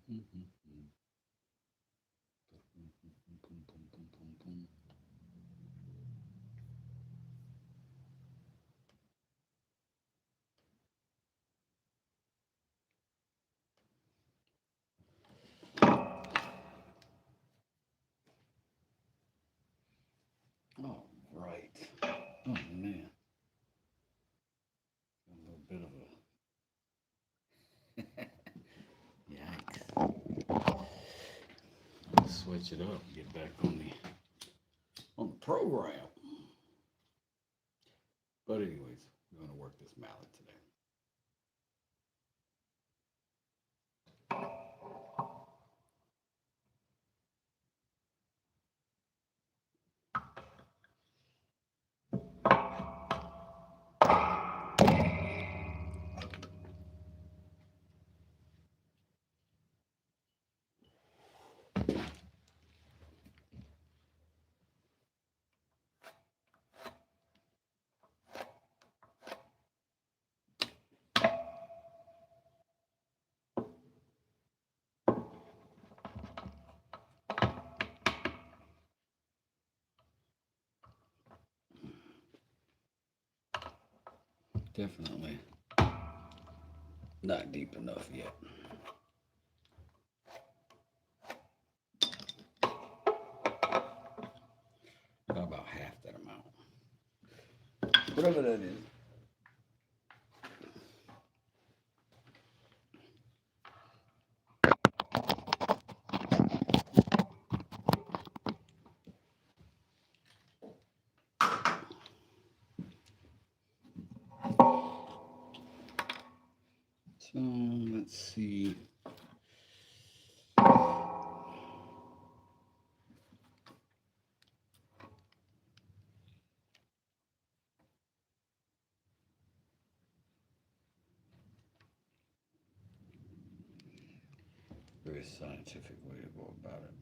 All right. Oh man, a little bit of a yikes. Let's switch it up. Get back on the program. But anyways, we're gonna work this mallet today. Definitely not deep enough yet. About half that amount. Whatever that is. So let's see. Very scientific way to go about it.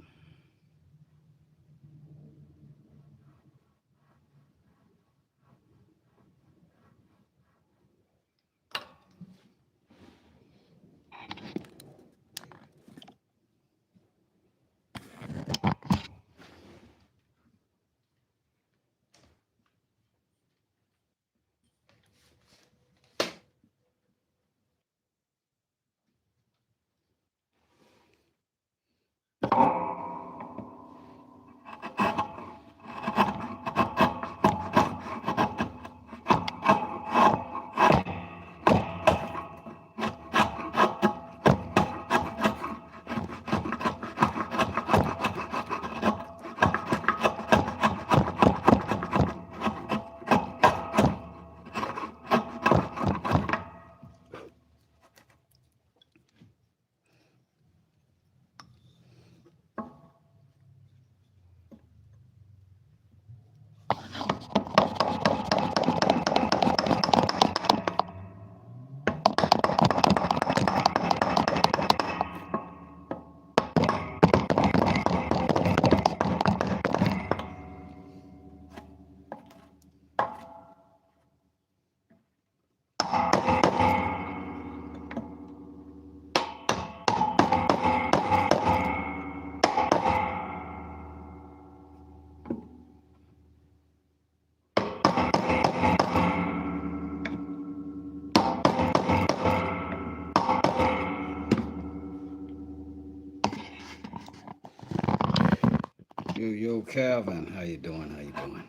Yo, Calvin, how you doing? How you doing?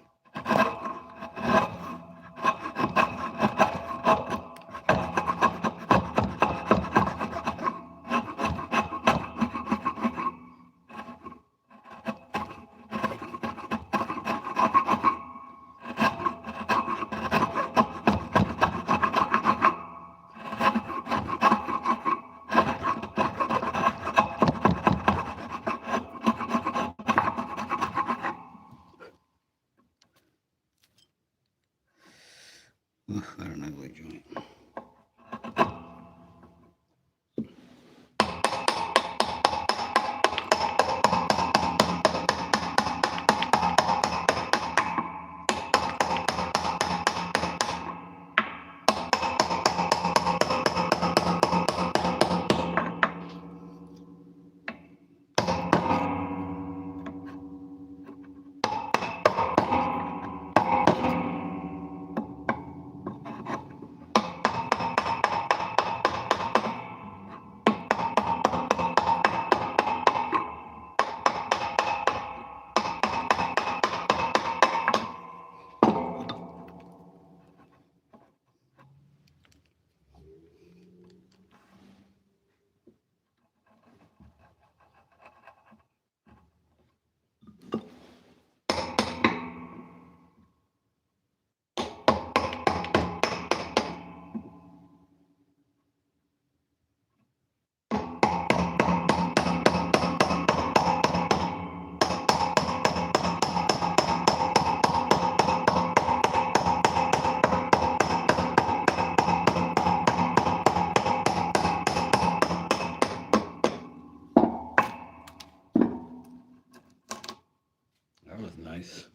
nice.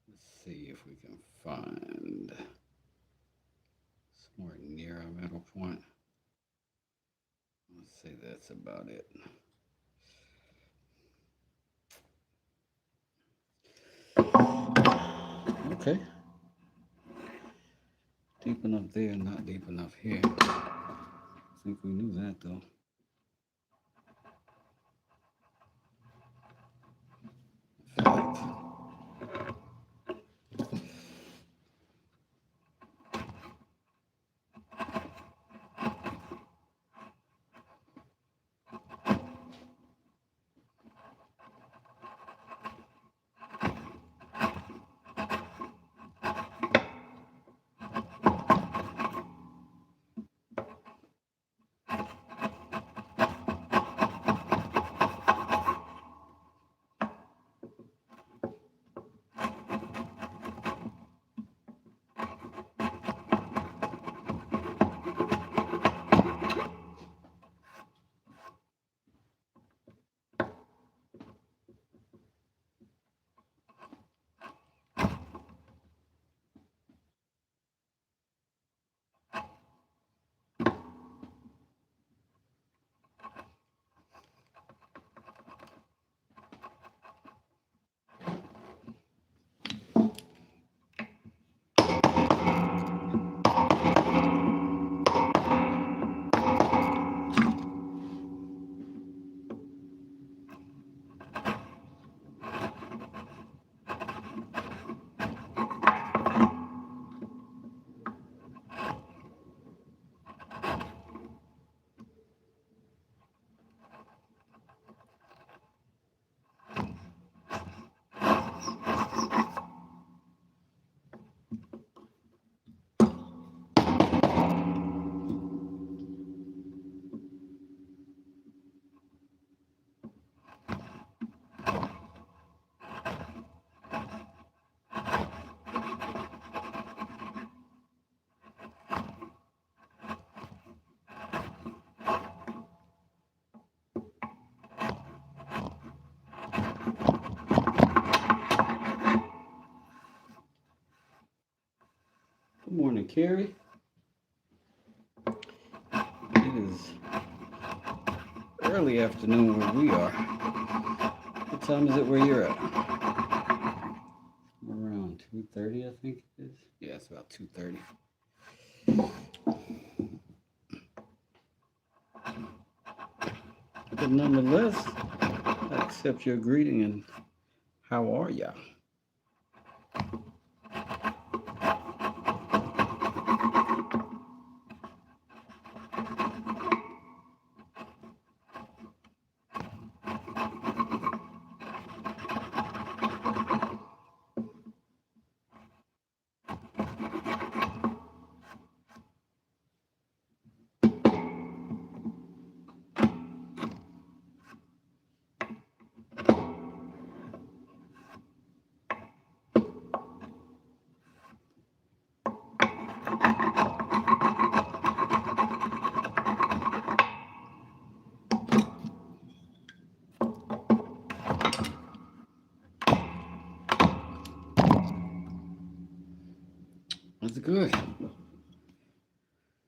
Let's see if we can find somewhere near a middle point. Let's say that's about it. Okay. Deep enough there, not deep enough here. I think we knew that though. In fact, good morning, Carrie. It is early afternoon where we are. What time is it where you're at? Around 2:30, I think it is. Yeah, it's about 2:30. But nonetheless, I accept your greeting and how are ya? That's good.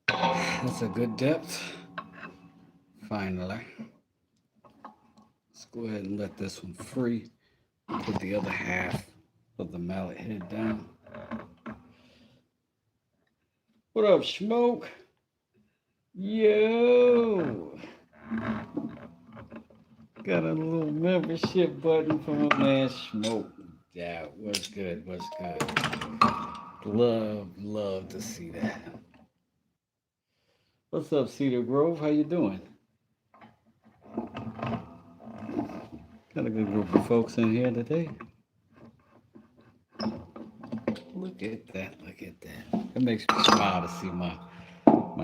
That's a good depth. Finally. Let's go ahead and let this one free. Put the other half of the mallet head down. What up, Smoke? Yo! Got a little membership button from my man Smoke. Yeah, what's good? What's good? Love to see that. What's up, Cedar Grove? How you doing? Got a good group of folks in here today. Look at that, look at that. It makes me smile to see my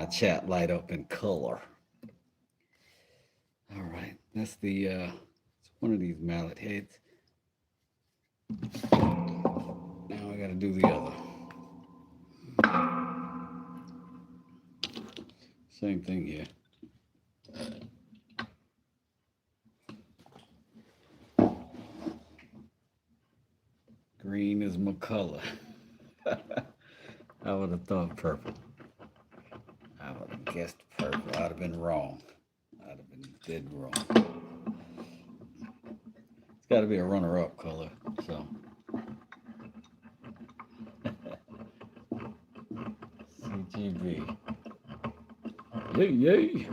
chat light up in color. All right, that's the it's one of these mallet heads. Now I gotta do the other. Same thing here. Green is my color. I would have thought purple. I would have guessed purple. I'd have been wrong. I'd have been dead wrong. It's got to be a runner-up color, so. CGB. Yay, yay.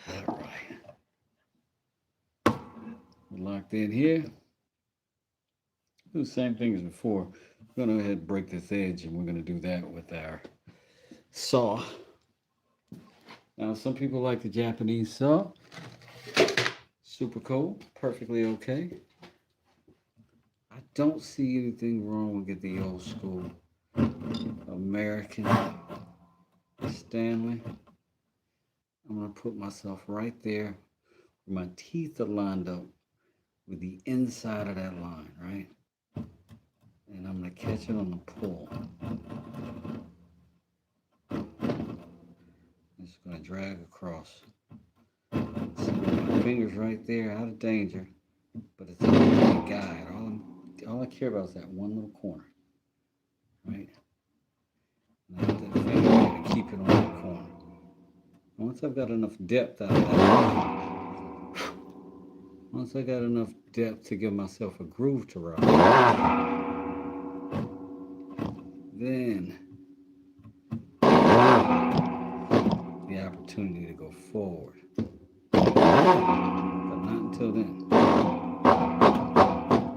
All right. We're locked in here. Do the same thing as before. We're going to go ahead and break this edge, and we're going to do that with our saw. Now, some people like the Japanese saw. Super cool. Perfectly okay. I don't see anything wrong with the old school American Stanley. I'm going to put myself right there where my teeth are lined up with the inside of that line, right? And I'm going to catch it on the pull. I'm just going to drag across. See, my finger's right there, out of danger, but it's a good guide. All I care about is that one little corner, right? And I have that finger there to keep it on that corner. Once I've got enough depth out of that, once I got enough depth to give myself a groove to ride, then the opportunity to go forward. But not until then.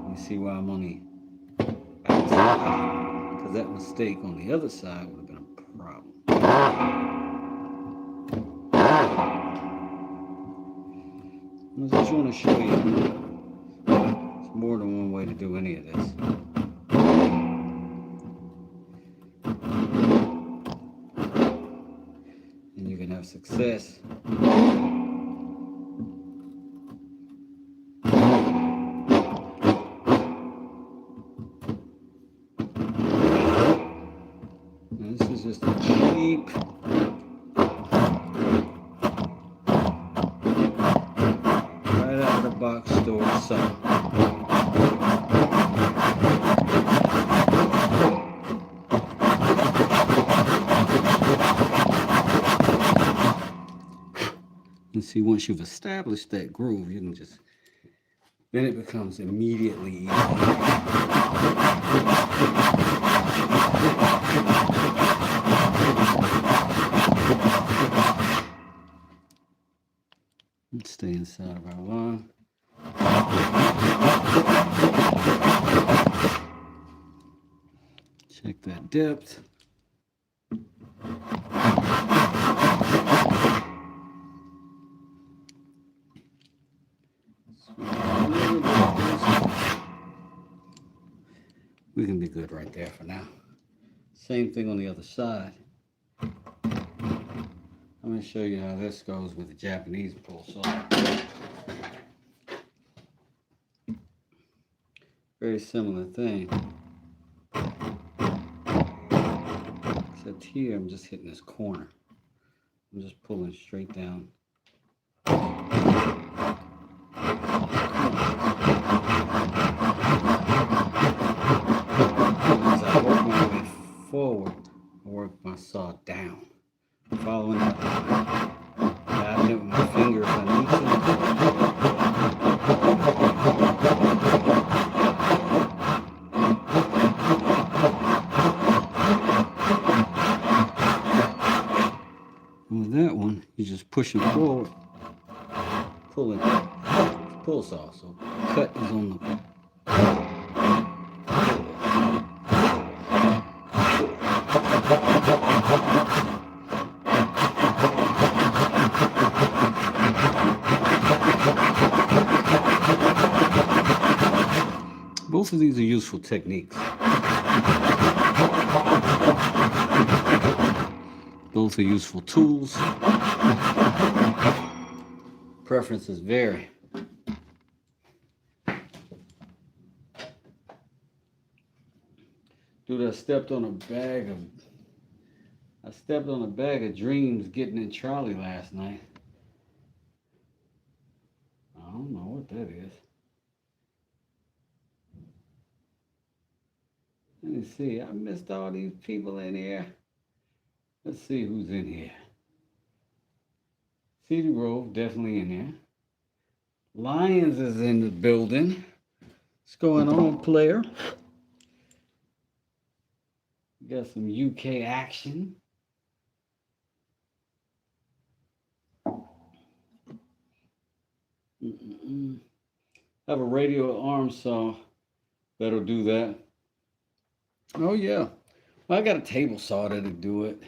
You see why I'm on the outside? Because that mistake on the other side would have been a problem. I just want to show you there's more than one way to do any of this. And you can have success. Now, this is just a cheap right out of the box store saw. And see, once you've established that groove, you can just, then it becomes immediately easy. Let's stay inside of our line. Check that depth. We can be good right there for now. Same thing on the other side. I'm going to show you how this goes with the Japanese pull saw. Very similar thing. Except here I'm just hitting this corner. I'm just pulling straight down. forward, I work my saw down. Following that line, guiding it with my fingers if I need to. And with that one, you're just pushing forward, pulling, pull saw. So cut is on the both of these are useful techniques. Both are useful tools. Preferences vary. Dude, I stepped on a bag of dreams getting in Charlie last night. I don't know what that is. Let me see. I missed all these people in here. Let's see who's in here. Cedar Grove, definitely in here. Lions is in the building. What's going on, player? We got some UK action. I have a radial arm saw that'll do that. Oh yeah. Well, I got a table saw that'll do it.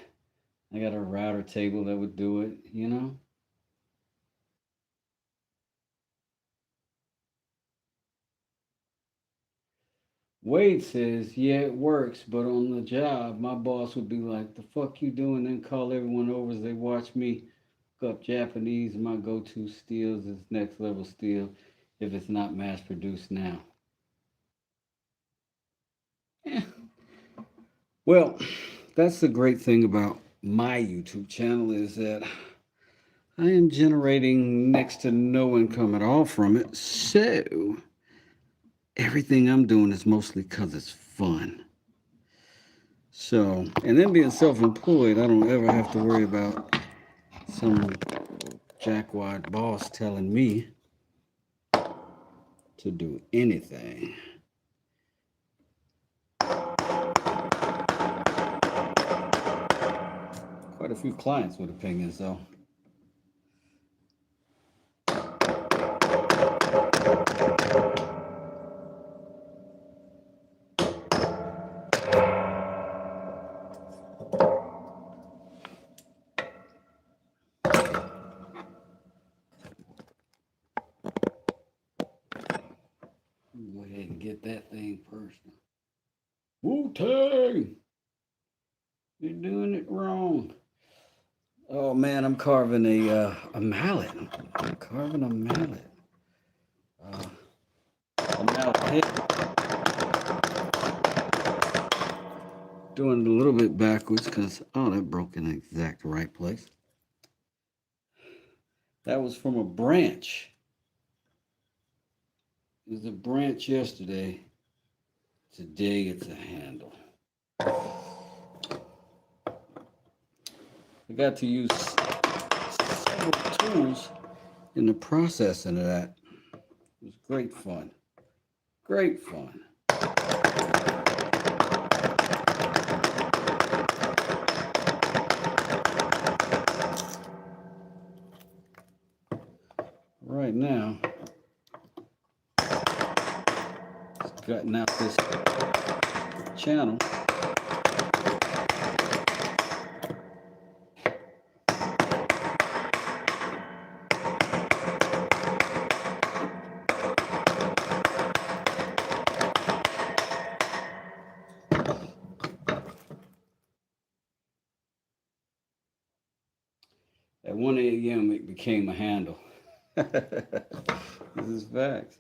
I got a router table that would do it, you know? Wade says, yeah, it works, but on the job, my boss would be like, the fuck you doing? Then call everyone over as they watch me cook up Japanese. My go-to steels is next level steel if it's not mass produced now. Yeah. Well, that's the great thing about my YouTube channel is that I am generating next to no income at all from it. So everything I'm doing is mostly because it's fun. So, and then being self-employed, I don't ever have to worry about some jackwad boss telling me to do anything. Quite a few clients with opinions, though. Go ahead and get that thing personal. Wu-Tang! You're doing it wrong. Oh man, I'm carving a mallet. I'm carving a mallet. A mallet head. Doing it a little bit backwards because, oh, that broke in the exact right place. That was from a branch. It was a branch yesterday. Today it's a handle. I got to use several tools in the processing of that. It was great fun. Great fun. Right now, just cutting out this channel. At 1 a.m. it became a handle. This is facts.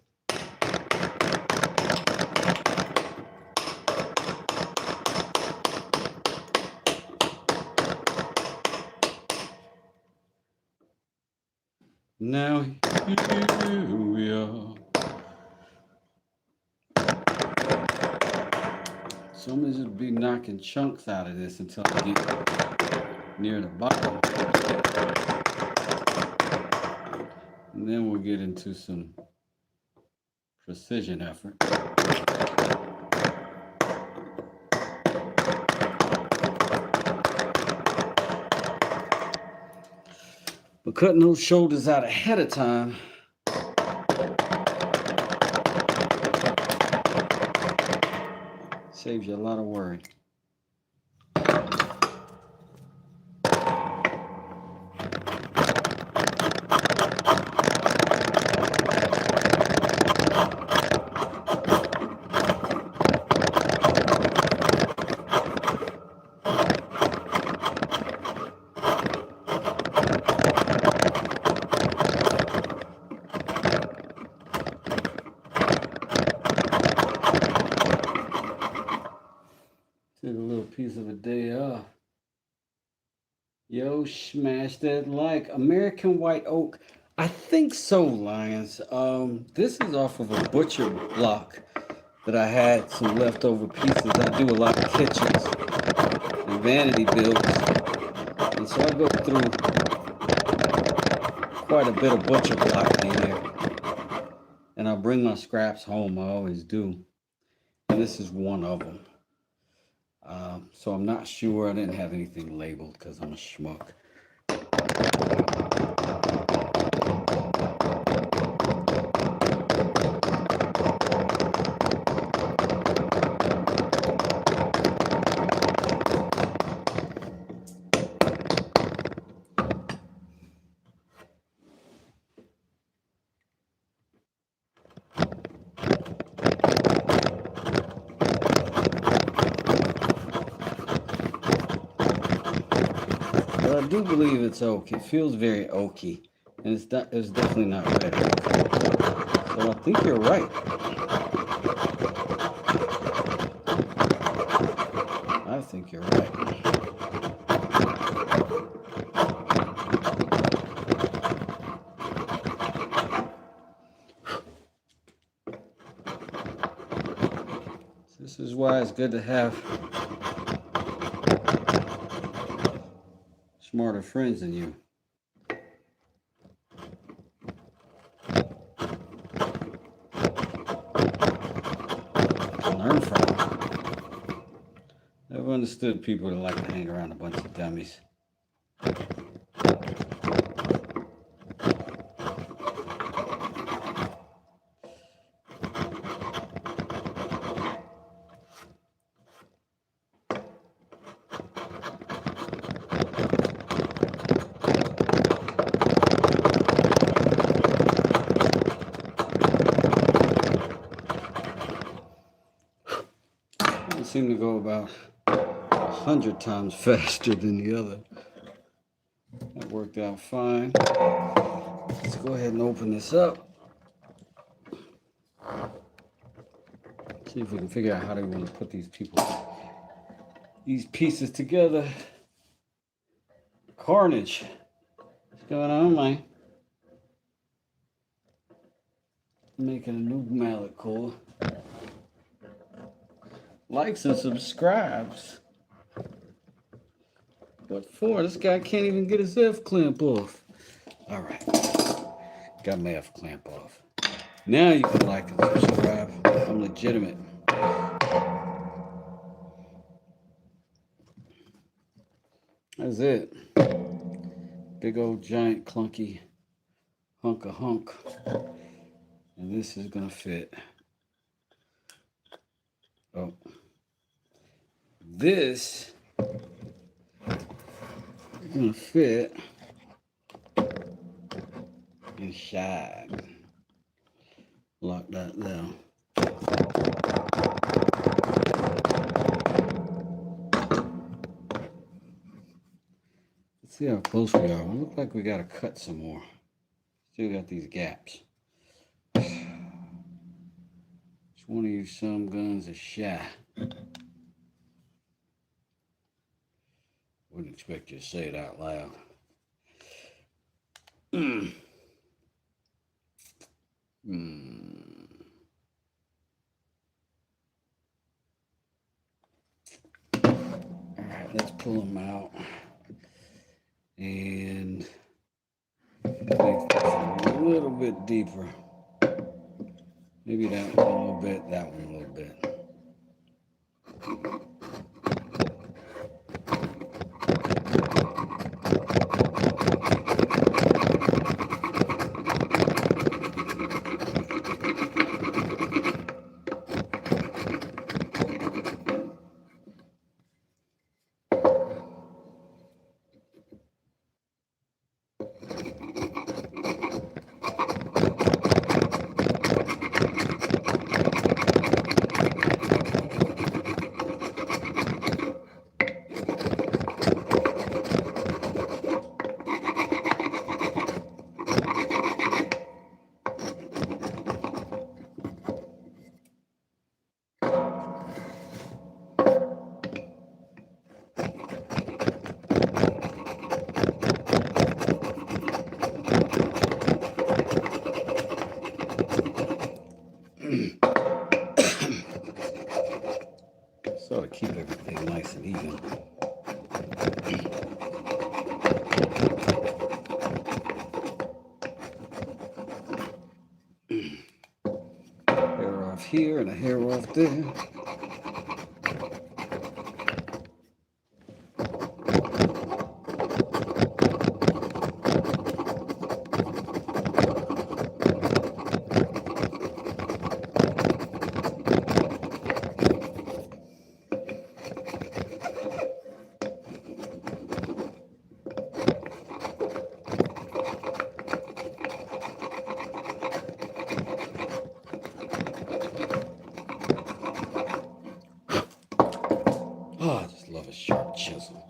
Now here we are. So I'm going to just be knocking chunks out of this until I get near the bottom. And then we'll get into some precision effort. But cutting those shoulders out ahead of time saves you a lot of worry. Took a little piece of a day off. Yo, smash that like. American White Oak. I think so, Lions. This is off of a butcher block that I had some leftover pieces. I do a lot of kitchens and vanity builds. And so I go through quite a bit of butcher block in there. And I'll bring my scraps home. I always do. And this is one of them. So I'm not sure. I didn't have anything labeled because I'm a schmuck. But I do believe it's oak. It feels very oaky. And it's definitely not red oak. So I think you're right. I think you're right. This is why it's good to have smarter friends than you. Learn from them. I've understood people that like to hang around a bunch of dummies. Seem to go about 100 times faster than the other. That worked out fine. Let's go ahead and open this up. See if we can figure out how they want to put these pieces together. Carnage. What's going on, man? Making a new mallet core. Likes and subscribes. What for? This guy can't even get his F clamp off. All right. Got my F clamp off. Now you can like and subscribe. I'm legitimate. That's it. Big old giant clunky hunk of hunk. And this is gonna fit. Oh. This is gonna fit inside. Lock that down. Let's see how close we are. We look like we gotta cut some more. Still got these gaps. Which one of you some guns is shy? Wouldn't expect you to say it out loud. pull them out and make this a little bit deeper. Maybe that one a little bit, that one a little bit. So to keep everything nice and even. Hair off here and a hair off there. Oh, I just love a sharp chisel.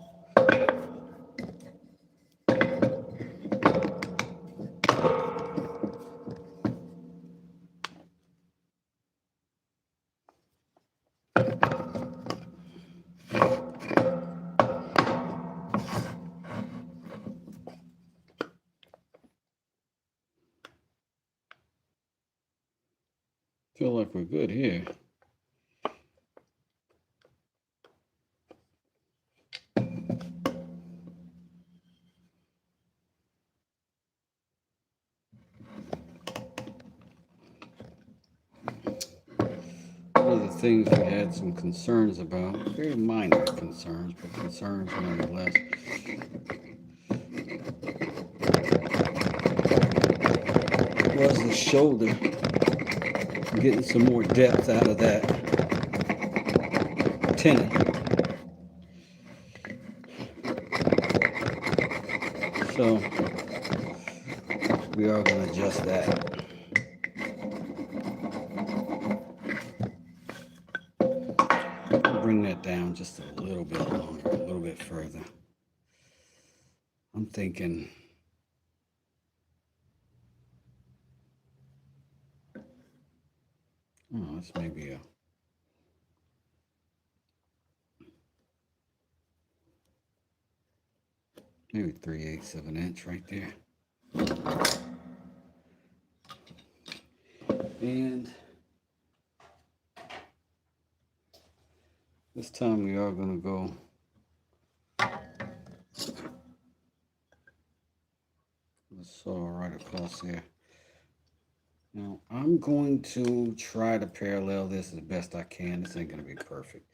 Feel like we're good here. One of the things we had some concerns about, very minor concerns, but concerns nonetheless, was the shoulder, getting some more depth out of that tenon. So we are going to adjust that. Bring that down just a little bit longer, a little bit further. I'm thinking this may be a maybe 3/8 of an inch right there. And this time we are going to go the saw right across here. Now I'm going to try to parallel this as best I can. This ain't going to be perfect,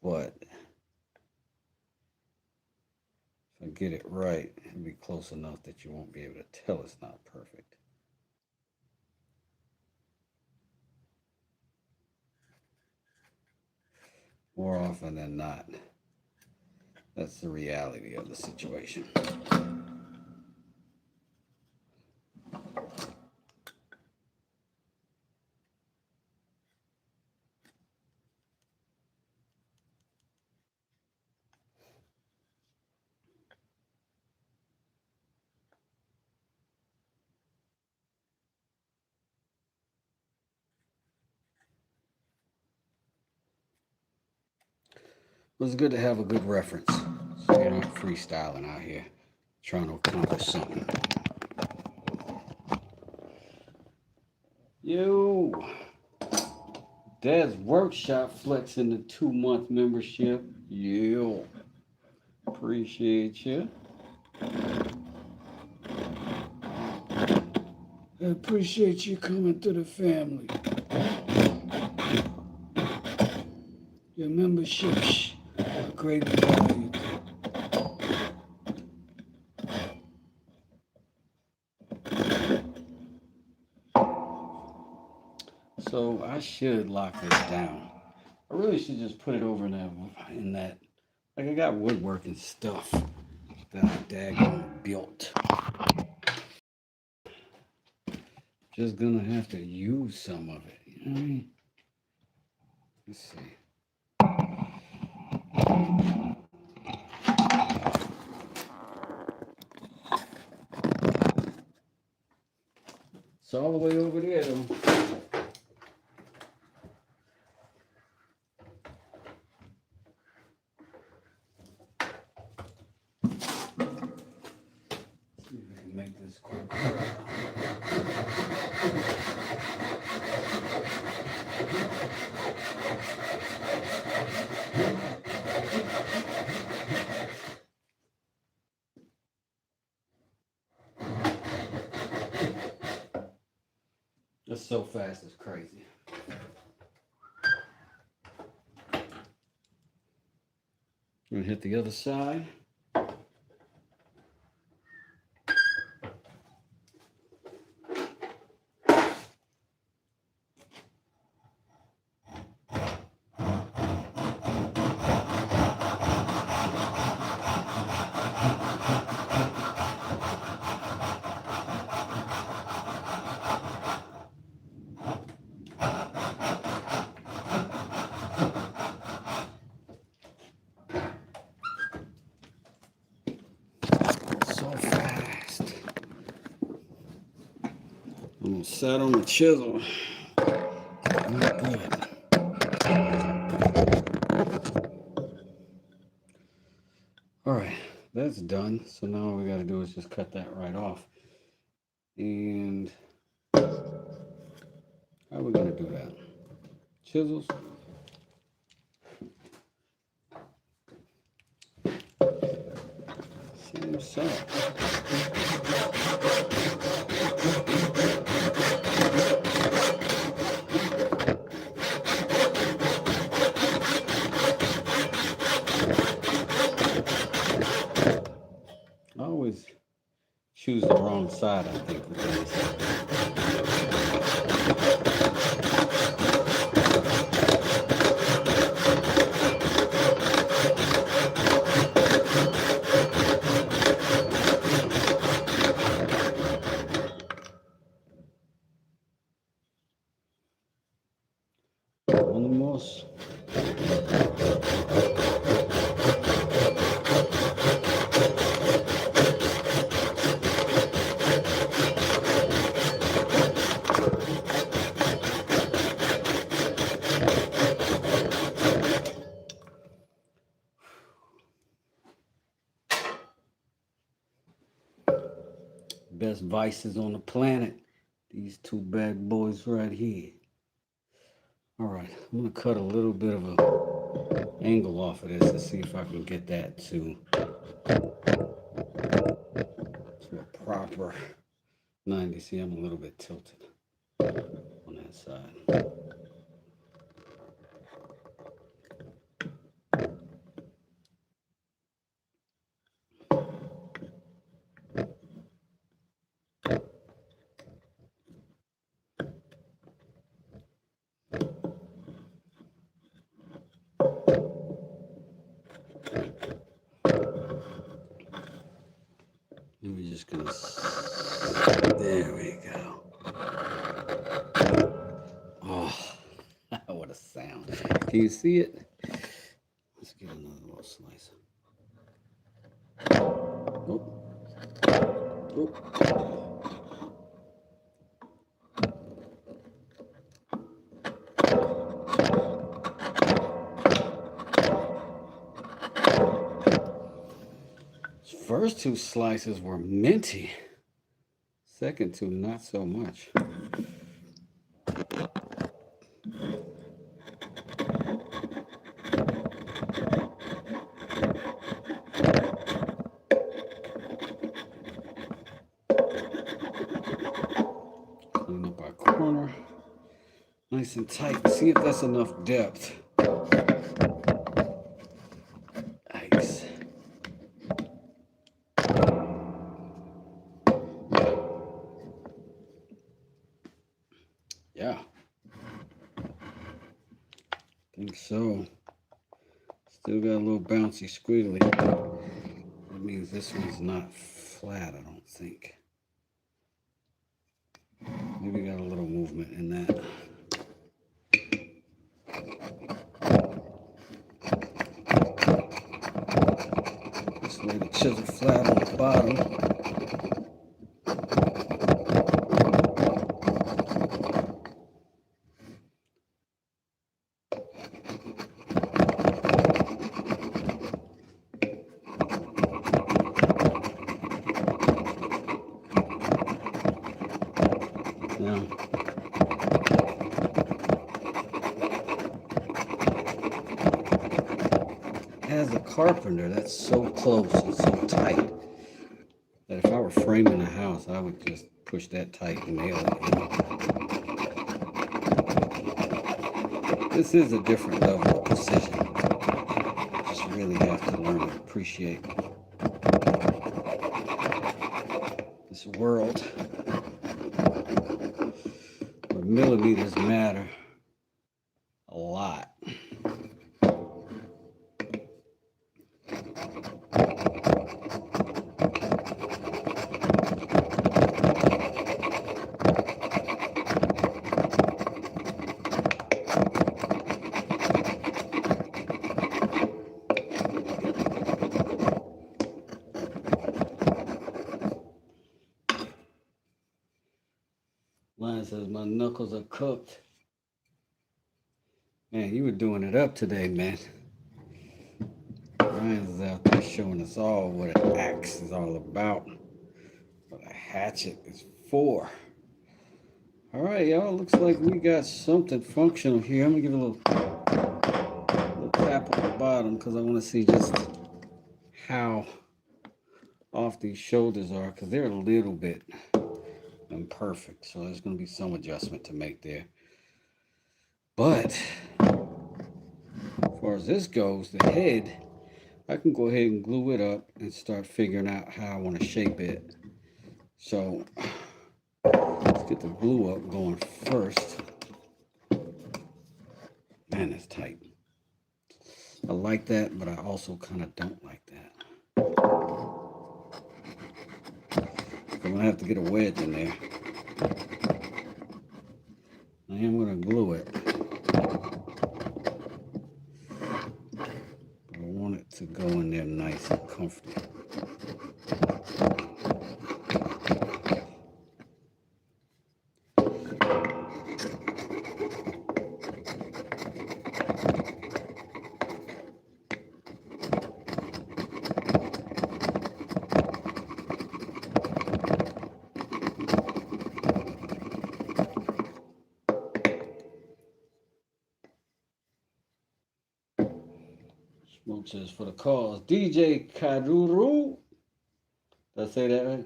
but if I get it right, it'll be close enough that you won't be able to tell it's not perfect. More often than not, that's the reality of the situation. It was good to have a good reference, so you're not freestyling out here trying to accomplish something. Yo, Dad's Workshop flexing the 2-month membership. Yo. Appreciate you. I appreciate you coming to the family. Your membership's greatly valued. So I should lock this down. I really should just put it over in that. Like I got woodworking stuff that I daggone built. Just gonna have to use some of it. You know what I mean? Let's see. It's all the way over there though. See if I can make this quick. It's so fast, it's crazy. I'm gonna hit the other side. So fast. I'm gonna set on the chisel. Not good. All right, that's done. So now all we gotta do is just cut that right off. And how are we gonna do that? Chisels. Same set. I always choose the wrong side, I think, with these. Almost. Best vices on the planet. These two bad boys right here. All right, I'm gonna cut a little bit of a angle off of this and see if I can get that to a proper 90. See, I'm a little bit tilted on that side. We're just gonna, there we go. Oh, what a sound. Can you see it? Let's get another little slice. Oh. Oh. First two slices were minty. Second two, not so much. corner nice and tight. See if that's enough depth. Nice. Yeah. I think so. Still got a little bouncy squiggly. That means this one's not flat, I don't think. Maybe got a little movement in that. Just lay the chisel flat on the bottom. Now, as a carpenter, that's so close and so tight that if I were framing a house, I would just push that tight and nail it. This is a different level of precision. You just really have to learn to appreciate this world where millimeters matter a lot. Lion says my knuckles are cooked. Man, you were doing it up today, man. Ryan's out there showing us all what an axe is all about, what a hatchet is for. All right, y'all, looks like we got something functional here. I'm gonna give it a little tap on the bottom because I want to see just how off these shoulders are, because they're a little bit imperfect. So there's gonna be some adjustment to make there. But as far as this goes, the head, I can go ahead and glue it up and start figuring out how I want to shape it. So let's get the glue up going first. Man, that's tight. I like that, but I also kind of don't like that. I'm gonna have to get a wedge in there. I am gonna glue it. But I want it to go in there nice and comfortable. Smoke says for the cause. DJ Kaduru. Did I say that right?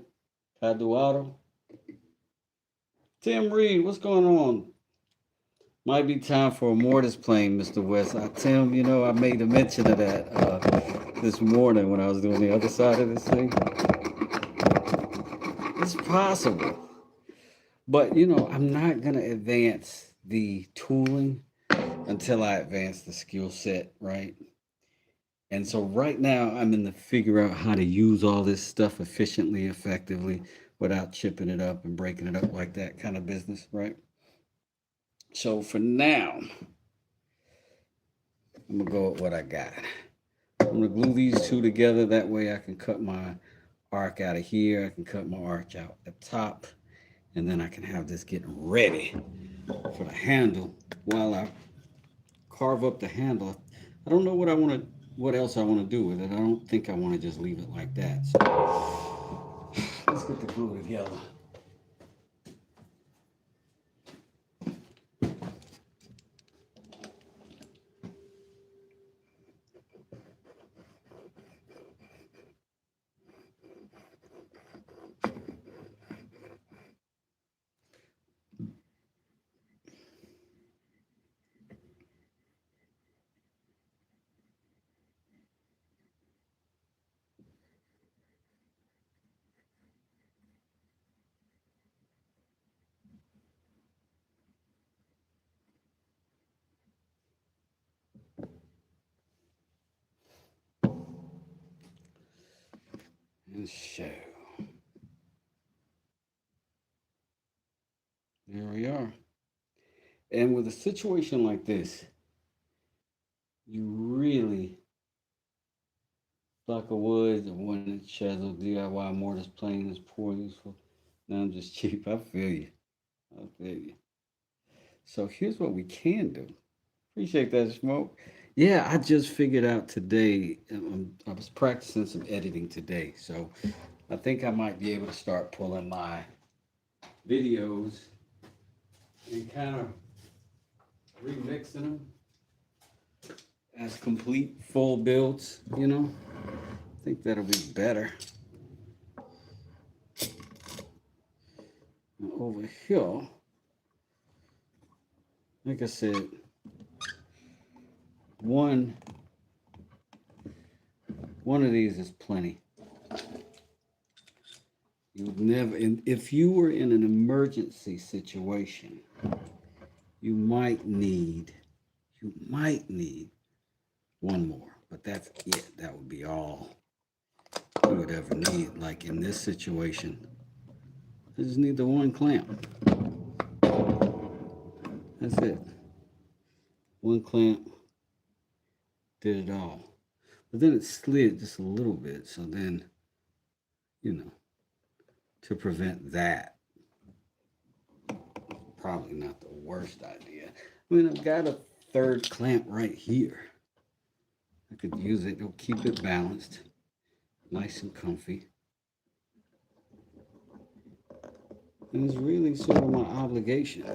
Kaduaro. Tim Reed, what's going on? Might be time for a mortise plane, Mr. West. Tim, you know, I made a mention of that this morning when I was doing the other side of this thing. It's possible. But, you know, I'm not going to advance the tooling until I advance the skill set, right? And so right now I'm in the figure out how to use all this stuff efficiently, effectively, without chipping it up and breaking it up like that kind of business, right? So for now, I'm gonna go with what I got. I'm gonna glue these two together. That way I can cut my arc out of here. I can cut my arch out at the top. And then I can have this getting ready for the handle while I carve up the handle. I don't know what else I want to do with it. I don't think I want to just leave it like that. So let's get the glue together. and show. There we are. And with a situation like this, you really, block of wood, the one chisel, DIY mortise, plain is poor, useful. Now I'm just cheap. I feel you. I feel you. So here's what we can do. Appreciate that, Smoke. Yeah, I just figured out today. I was practicing some editing today, so I think I might be able to start pulling my videos and kind of remixing them as complete full builds. I think that'll be better. And over here, like I said, one of these is plenty. You would never, if you were in an emergency situation, you might need one more, but that's it. That would be all you would ever need. Like in this situation, I just need the one clamp. That's it. One clamp did it all. But then it slid just a little bit, so then, to prevent that, probably not the worst idea. I mean, I've got a third clamp right here. I could use it. It'll keep it balanced, nice and comfy. And it's really sort of my obligation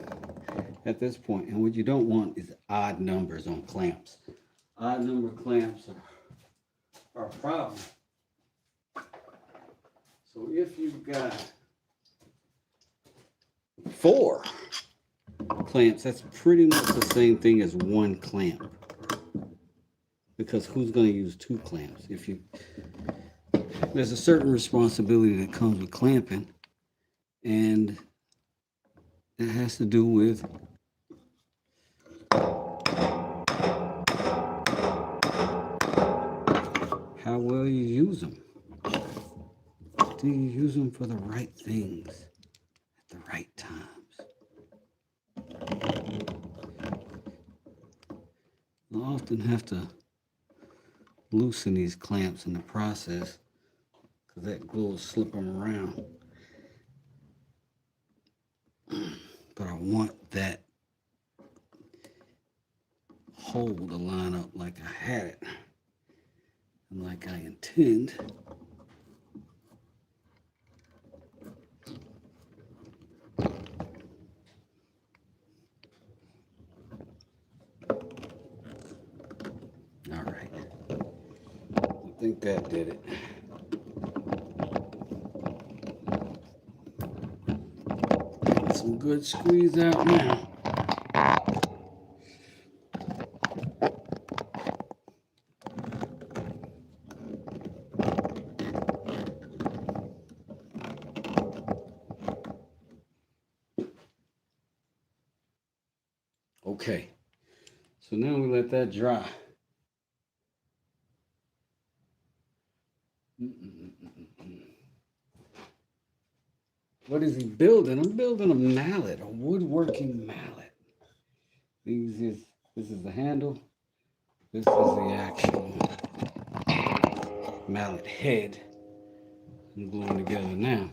at this point. And what you don't want is odd numbers on clamps. Odd number clamps are a problem. So if you've got 4 clamps, that's pretty much the same thing as one clamp. Because who's going to use 2 clamps? There's a certain responsibility that comes with clamping, and it has to do with how well you use them. Do you use them for the right things at the right times? You'll often have to loosen these clamps in the process because that glue will slip them around. But I want that hole to line up like I had it and like I intend. All right. I think that did it. Get some good squeeze out now. Okay, so now we let that dry. What is he building? I'm building a mallet, a woodworking mallet. This is the handle. This is the actual mallet head. I'm gluing together now.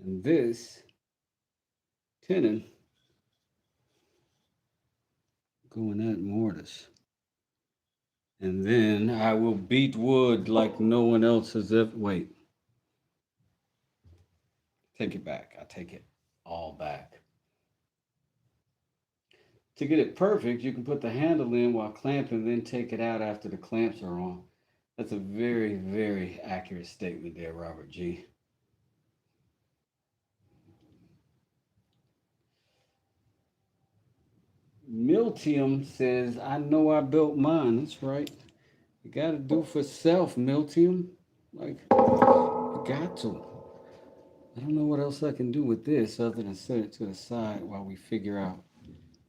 And this tenon going at mortise. And then I will beat wood like no one else has ever. Wait. Take it back. I take it all back. To get it perfect, you can put the handle in while clamping, then take it out after the clamps are on. That's a very, very accurate statement there, Robert G. Miltium says, I know I built mine. That's right. You got to do for self, Miltium. Like, you got to. I don't know what else I can do with this other than set it to the side while we figure out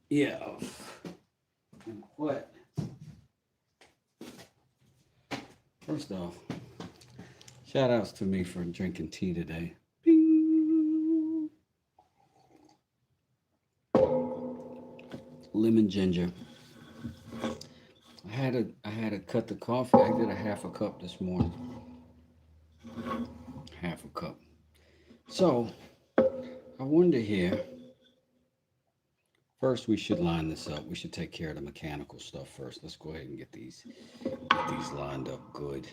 if and what. First off, Shout outs to me for drinking tea today. Bing. Lemon ginger. I had to cut the coffee. I did a half a cup this morning. Half a cup. So I wonder here. First, we should line this up. We should take care of the mechanical stuff first. Let's go ahead and get these lined up good.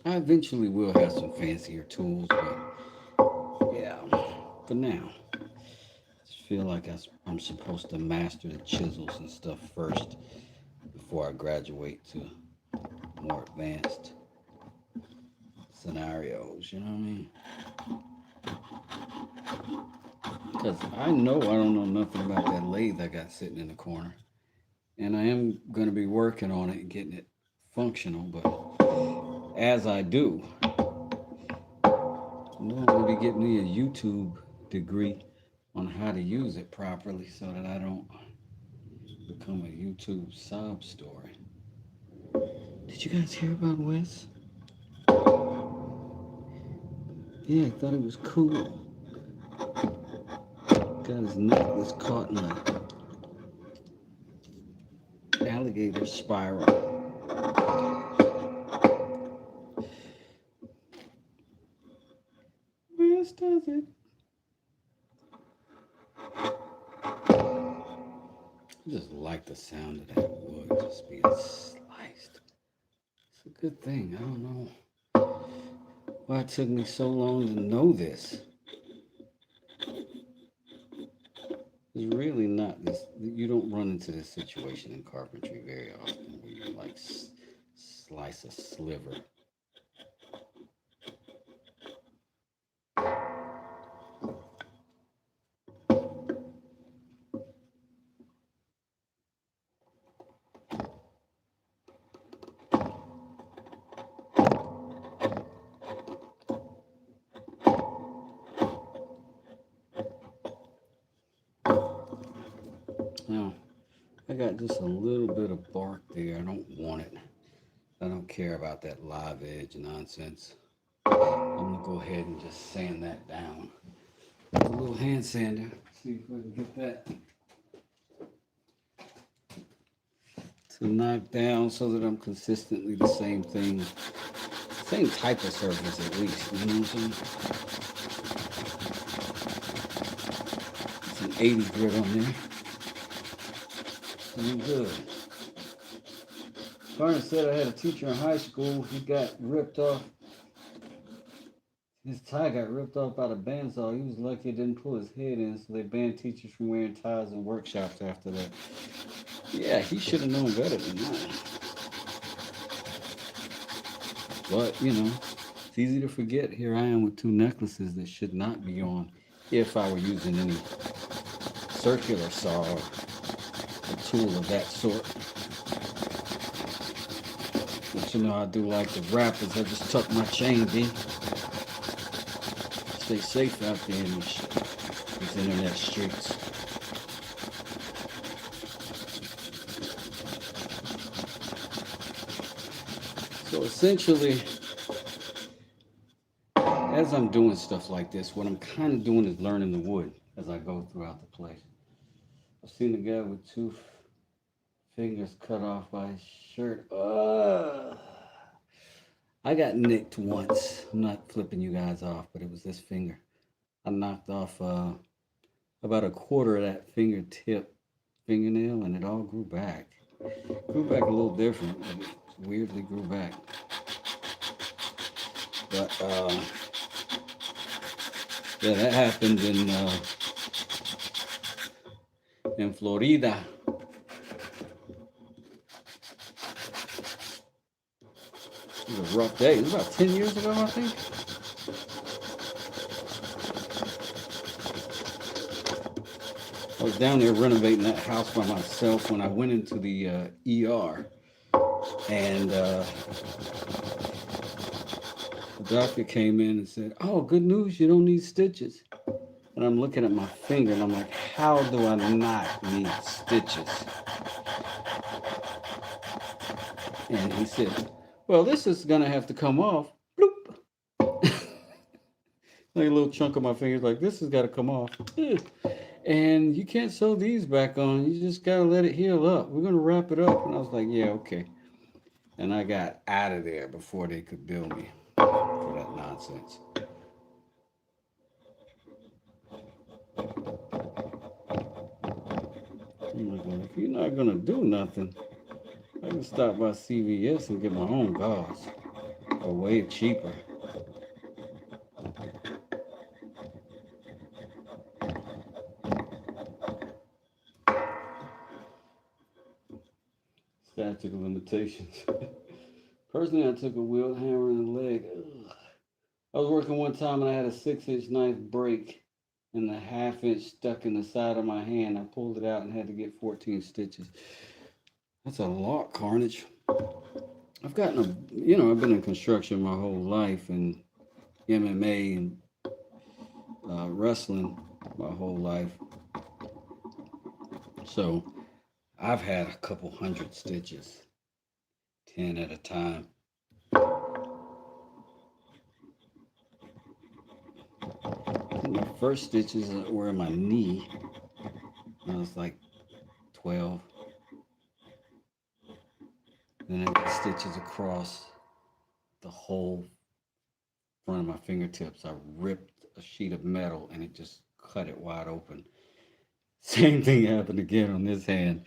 I eventually will have some fancier tools, but yeah, for now, I just feel like I'm supposed to master the chisels and stuff first before I graduate to more advanced scenarios, you know what I mean? Because I know I don't know nothing about that lathe I got sitting in the corner. And I am going to be working on it and getting it functional, but as I do, I'm going to be getting me a YouTube degree on how to use it properly so that I don't become a YouTube sob story. Did you guys hear about Wes? Yeah, I thought it was cool. Got his necklace caught in an alligator spiral. Wes does it. I just like the sound of that wood just being sliced. It's a good thing. I don't know why it took me so long to know this. It's really not this. You don't run into this situation in carpentry very often where you like slice a sliver. Now, I got just a little bit of bark there. I don't want it. I don't care about that live edge nonsense. I'm gonna go ahead and just sand that down. A little hand sander. See if I can get that to knock down so that I'm consistently the same thing, same type of surface at least. You know what I'm saying? Some 80 grit on there. I'm good. Barnes said I had a teacher in high school. He got ripped off. His tie got ripped off by the bandsaw. He was lucky it didn't pull his head in, so they banned teachers from wearing ties in workshops after that. Yeah, he should have known better than that. But, you know, it's easy to forget. Here I am with two necklaces that should not be on if I were using any circular saw or a tool of that sort. But you know, I do like the rappers. I just tuck my chain, B. Stay safe out there in these internet streets. So essentially, as I'm doing stuff like this, what I'm kind of doing is learning the wood as I go throughout the place. I've seen a guy with two fingers cut off by his shirt. I got nicked once. I'm not flipping you guys off, but it was this finger. I knocked off about a quarter of that fingernail, and it all grew back. Grew back a little different, but it weirdly grew back. But yeah, that happened in Florida. It was a rough day. It was about 10 years ago, I think. I was down there renovating that house by myself when I went into the ER. And the doctor came in and said, "Oh, good news, you don't need stitches." And I'm looking at my finger and I'm like, how do I not need stitches? And he said, well, this is going to have to come off. Bloop. Like a little chunk of my fingers, like this has got to come off. And you can't sew these back on. You just got to let it heal up. We're going to wrap it up. And I was like, yeah, okay. And I got out of there before they could bill me for that nonsense. I'm like, well, if you're not going to do nothing, I can stop by CVS and get my own gauze. Or way cheaper. Statute of limitations. Personally, I took a wheel hammer in the leg. Ugh. I was working one time and I had a 6-inch knife break and the 1/2 inch stuck in the side of my hand. I pulled it out and had to get 14 stitches. That's a lot, carnage. I've gotten I've been in construction my whole life and MMA and wrestling my whole life. So I've had a couple hundred stitches, 10 at a time. And my first stitches were in my knee. I was like 12. Then I got stitches across the whole front of my fingertips. I ripped a sheet of metal and it just cut it wide open. Same thing happened again on this hand.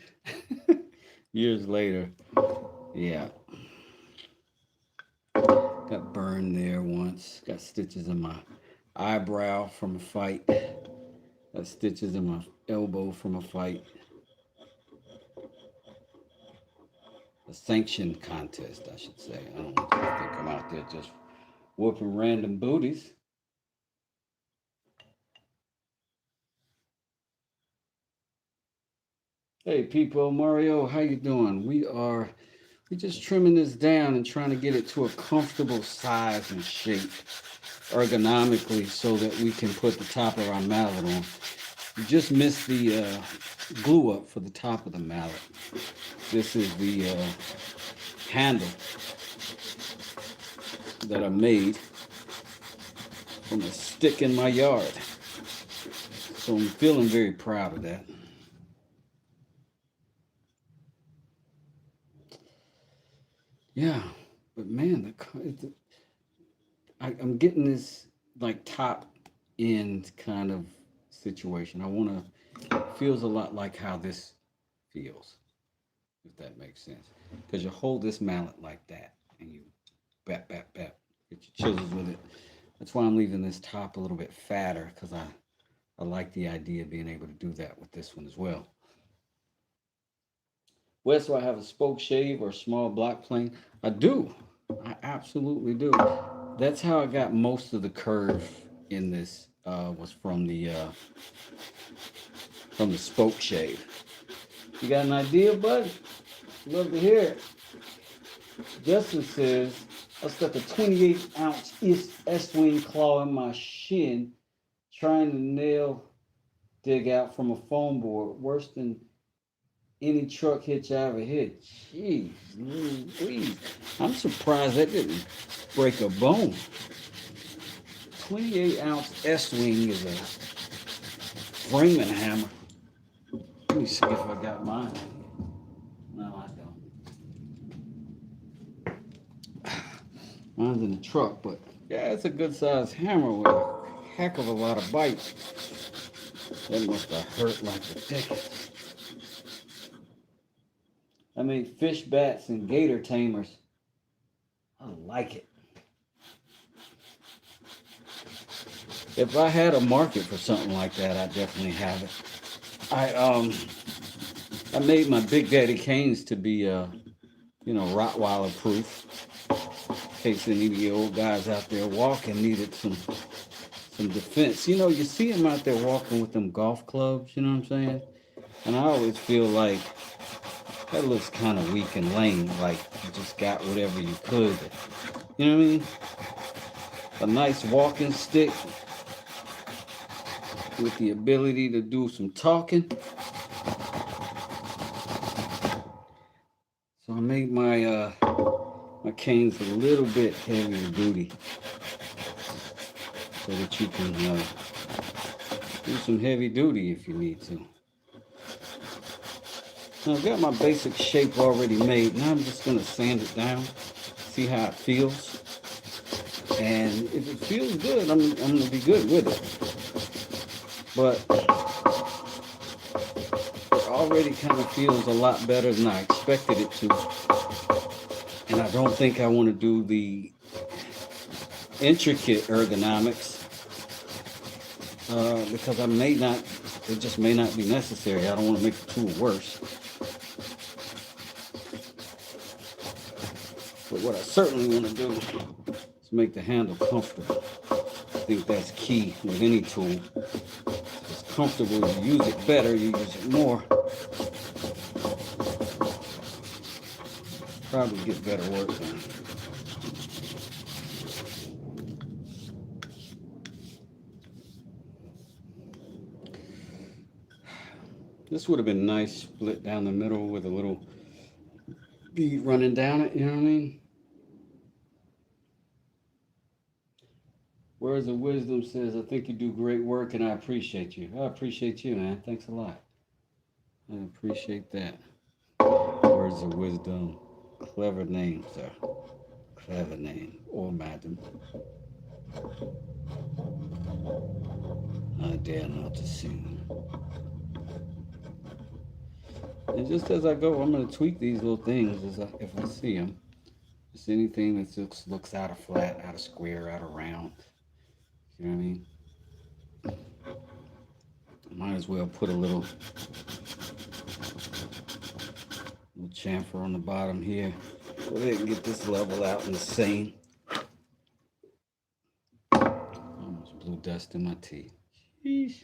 Years later. Yeah. Got burned there once. Got stitches in my eyebrow from a fight. Got stitches in my elbow from a fight. A sanctioned contest, I should say. I don't think I'm out there just whooping random booties. Hey, people, Mario, how you doing? We're just trimming this down and trying to get it to a comfortable size and shape ergonomically so that we can put the top of our mallet on. We just missed the glue up for the top of the mallet. This is the handle that I made from a stick in my yard. So I'm feeling very proud of that. Yeah, but man, I'm getting this like top end kind of situation. It feels a lot like how this feels, if that makes sense. Because you hold this mallet like that and you bap, bap, bap, get your chisels with it. That's why I'm leaving this top a little bit fatter, because I like the idea of being able to do that with this one as well. Wes, do I have a spoke shave or a small block plane? I do. I absolutely do. That's how I got most of the curve in this. Was from the spoke shave. You got an idea, bud? Love to hear it. Justin says, I stuck a 28-ounce S-wing claw in my shin, trying to nail dig out from a foam board. Worse than any truck hitch I ever hit. Jeez Louise. I'm surprised that didn't break a bone. 28-ounce S-wing is a framing hammer. Let me see if I got mine. No, I don't. Mine's in the truck, but yeah, it's a good sized hammer with a heck of a lot of bite. That must have hurt like the dickens. I made fish bats and gator tamers. I like it. If I had a market for something like that, I'd definitely have it. I made my Big Daddy canes to be Rottweiler proof. In case any of the old guys out there walking needed some defense. You see them out there walking with them golf clubs, you know what I'm saying? And I always feel like that looks kind of weak and lame, like you just got whatever you could. You know what I mean? A nice walking stick with the ability to do some talking. So I made my my canes a little bit heavier duty so that you can do some heavy duty if you need to. Now I've got my basic shape already made. Now I'm just going to sand it down, see how it feels. And if it feels good, I'm going to be good with it. But it already kind of feels a lot better than I expected it to. And I don't think I want to do the intricate ergonomics because it just may not be necessary. I don't want to make the tool worse. But what I certainly want to do is make the handle comfortable. I think that's key with any tool. If it's comfortable, you use it better, you use it more. Probably get better work done. This would have been nice, split down the middle with a little bead running down it, you know what I mean? Words of Wisdom says, I think you do great work and I appreciate you. I appreciate you, man. Thanks a lot. I appreciate that. Words of Wisdom. Clever name, sir. Clever name. Or madam. I dare not assume. And just as I go, I'm going to tweak these little things if I see them. Just anything that looks out of flat, out of square, out of round. You know what I mean? Might as well put a little chamfer on the bottom here. Go ahead and get this level out in the same. Almost blew dust in my teeth. Sheesh.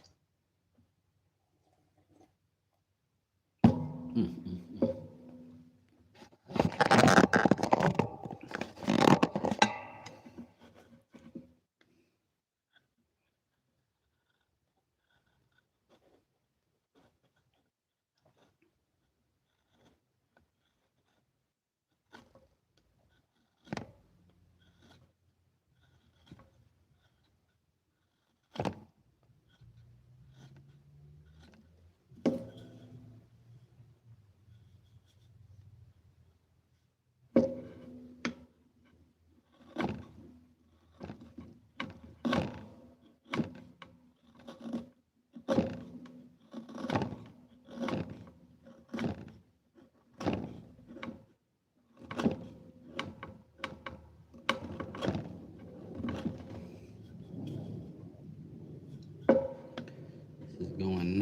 This is going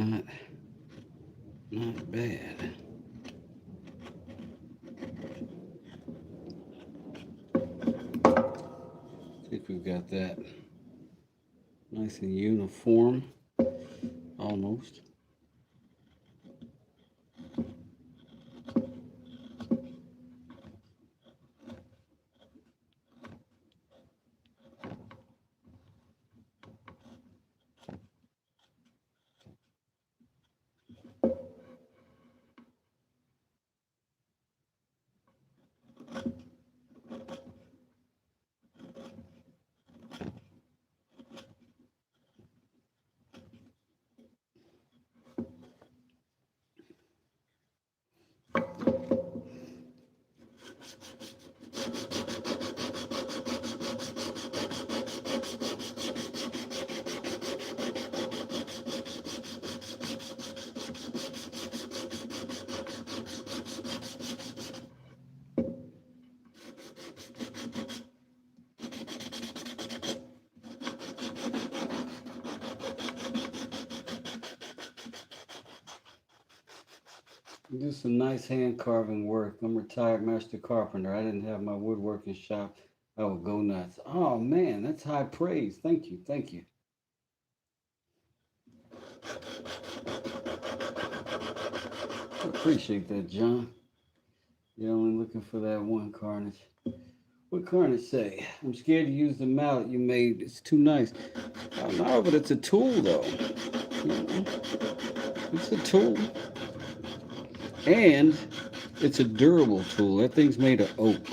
not bad. See if we've got that nice and uniform, almost. Do some nice hand carving work. I'm a retired master carpenter. I didn't have my woodworking shop. I would go nuts. Oh man, that's high praise. Thank you. Thank you. I appreciate that, John. You're only looking for that one Carnage. What Carnage say? I'm scared to use the mallet you made. It's too nice. I know, but it's a tool though. It's a tool. And it's a durable tool. That thing's made of oak.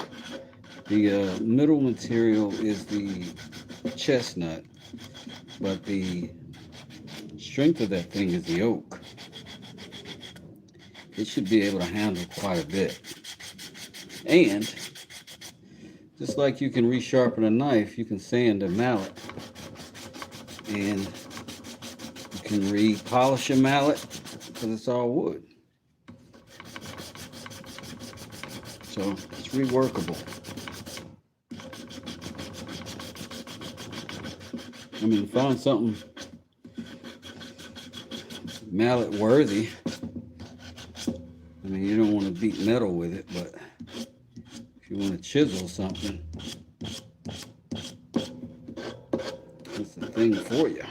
The middle material is the chestnut, but the strength of that thing is the oak. It should be able to handle quite a bit. And just like you can resharpen a knife, you can sand a mallet. And you can repolish a mallet because it's all wood. So it's reworkable. I mean, find something mallet worthy. I mean, you don't want to beat metal with it, but if you want to chisel something, it's the thing for you.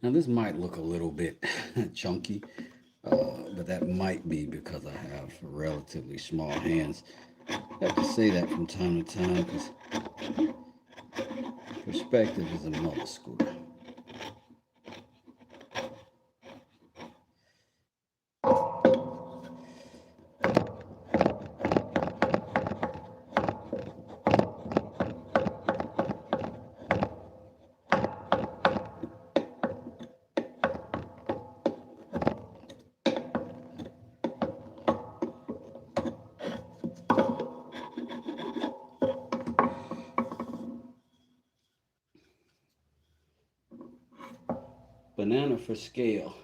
Now this might look a little bit chunky, but that might be because I have relatively small hands. I have to say that from time to time because perspective is a mother scooter. Banana for scale.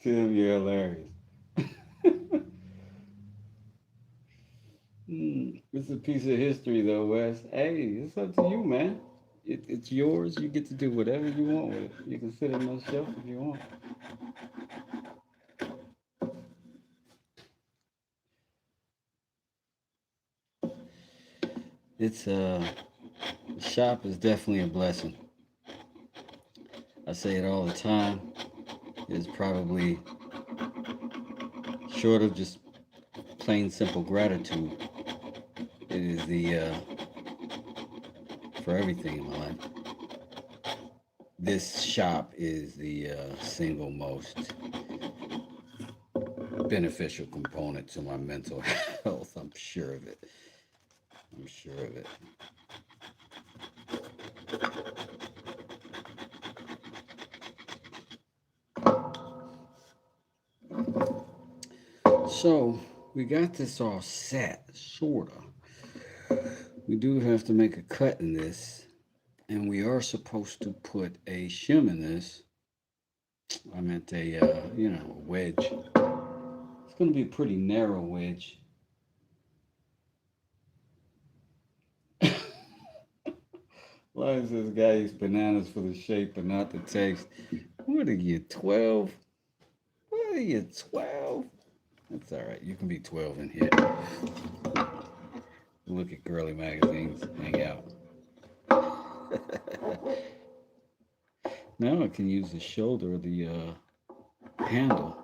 Tim, you're hilarious. It's a piece of history, though, Wes. Hey, it's up to you, man. It's yours. You get to do whatever you want with it. You can sit on the shelf if you want. It's the shop is definitely a blessing. I say it all the time. It's probably short of just plain simple gratitude. It is the for everything in my life. This shop is the single most beneficial component to my mental health. I'm sure of it. I'm sure of it. So we got this all set, sorta. We do have to make a cut in this, and we are supposed to put a shim in this. I meant a, a wedge. It's going to be a pretty narrow wedge. Why does this guy eats bananas for the shape but not the taste? What are you, 12? What are you, 12? That's all right. You can be 12 in here. Look at girly magazines, hang out. Now I can use the shoulder of the handle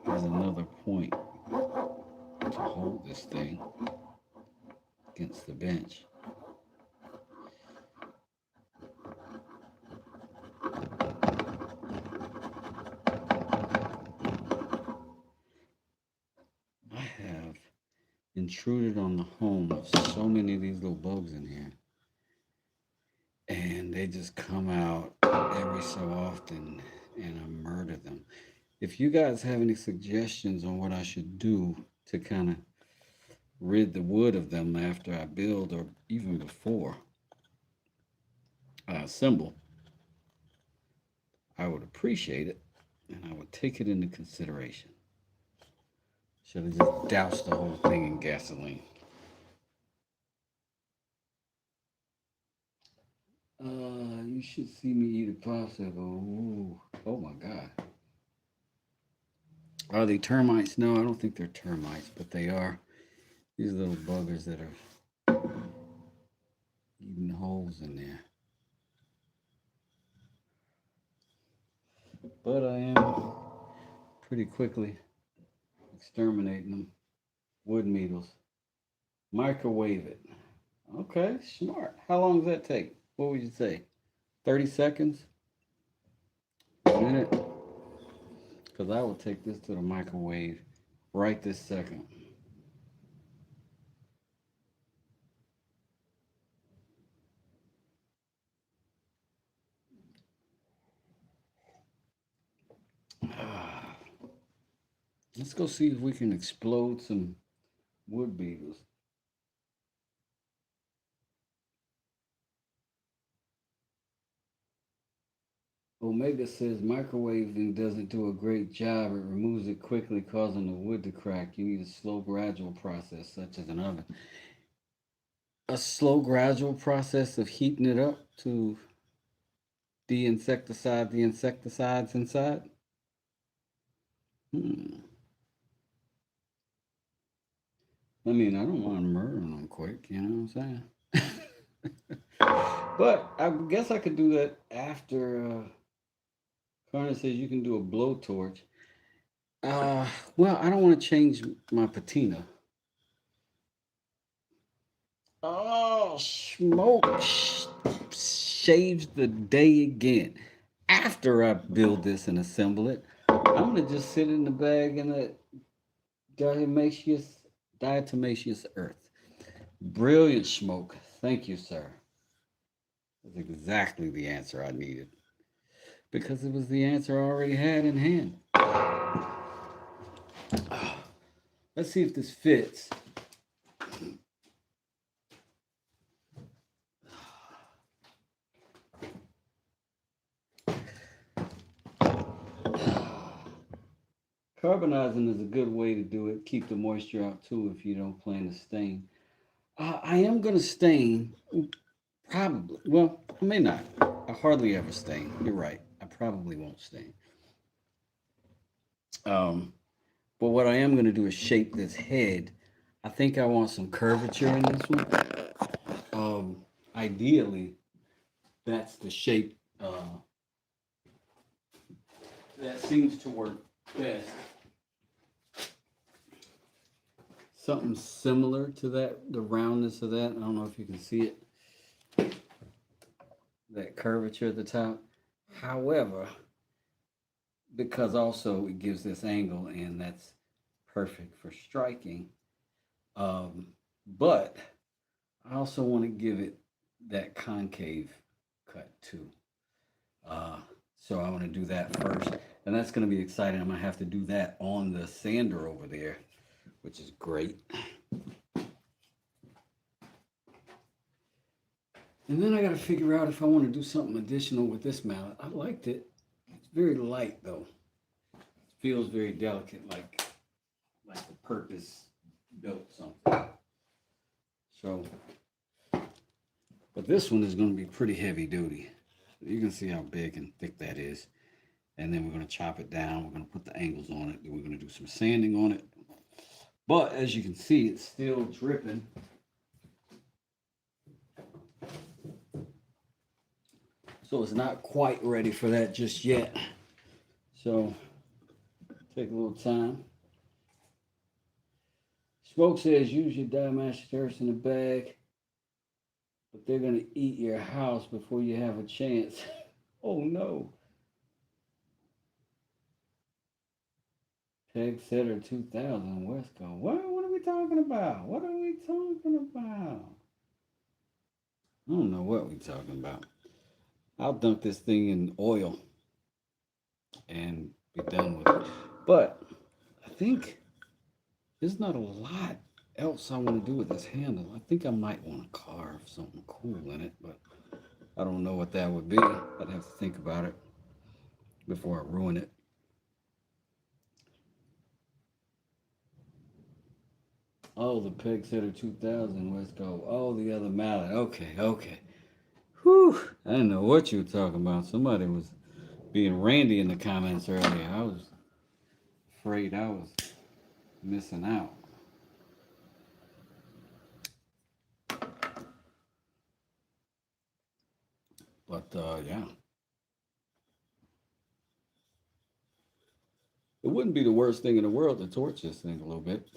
as another point to hold this thing against the bench. I have intruded on the home of so many of these little bugs in here. And they just come out every so often and I murder them. If you guys have any suggestions on what I should do to kind of rid the wood of them after I build or even before I assemble, I would appreciate it and I would take it into consideration. Should I just douse the whole thing in gasoline? You should see me eat a popsicle. Ooh. Oh my God. Are they termites? No, I don't think they're termites, but they are these little buggers that are eating holes in there. but I am pretty quickly exterminating them. Wood needles. Microwave it. Okay, smart. How long does that take? What would you say? 30 seconds? A minute? Because I will take this to the microwave right this second. Let's go see if we can explode some wood beetles. Omega says microwaving doesn't do a great job. It removes it quickly, causing the wood to crack. You need a slow, gradual process, such as an oven. A slow, gradual process of heating it up to de-insecticide the insecticides inside. Hmm. I mean, I don't want to murder them quick, you know what I'm saying? But I guess I could do that after. Carter says you can do a blowtorch. Uh, well, I don't want to change my patina. Oh, smoke shaves the day again. After I build this and assemble it, I'm gonna just sit in the bag in a diatomaceous, diatomaceous earth. Brilliant smoke. Thank you, sir. That's exactly the answer I needed because it was the answer I already had in hand. Let's see if this fits. Carbonizing is a good way to do it. Keep the moisture out too if you don't plan to stain. I am going to stain, probably. Well, I may not. I hardly ever stain. You're right. I probably won't stain. Um, but what I am going to do is shape this head. I think I want some curvature in this one. Ideally, that's the shape that seems to work best. Something similar to that, the roundness of that. I don't know if you can see it. That curvature at the top. However, because also it gives this angle and that's perfect for striking. But I also want to give it that concave cut too. Uh, so I want to do that first. And that's going to be exciting. I'm going to have to do that on the sander over there, which is great. And then I got to figure out if I want to do something additional with this mallet. I liked it. It's very light though. It feels very delicate, like the purpose built something. So, but this one is going to be pretty heavy duty. You can see how big and thick that is. And then we're going to chop it down. We're going to put the angles on it. Then we're going to do some sanding on it. But as you can see, it's still dripping. So it's not quite ready for that just yet. So take a little time. Smoke says use your diatomaceous in a bag, but they're going to eat your house before you have a chance. Oh no. Peg Setter 2000 West Coast. What are we talking about? What are we talking about? I don't know what we're talking about. I'll dunk this thing in oil and be done with it. But I think there's not a lot else I want to do with this handle. I think I might want to carve something cool in it, but I don't know what that would be. I'd have to think about it before I ruin it. Oh, the Peg Setter 2000 West Coast. Oh, the other mallet. Okay, okay. Whew. I didn't know what you were talking about. Somebody was being randy in the comments earlier. I was afraid I was missing out. But yeah. wouldn't be the worst thing in the world to torch this thing a little bit.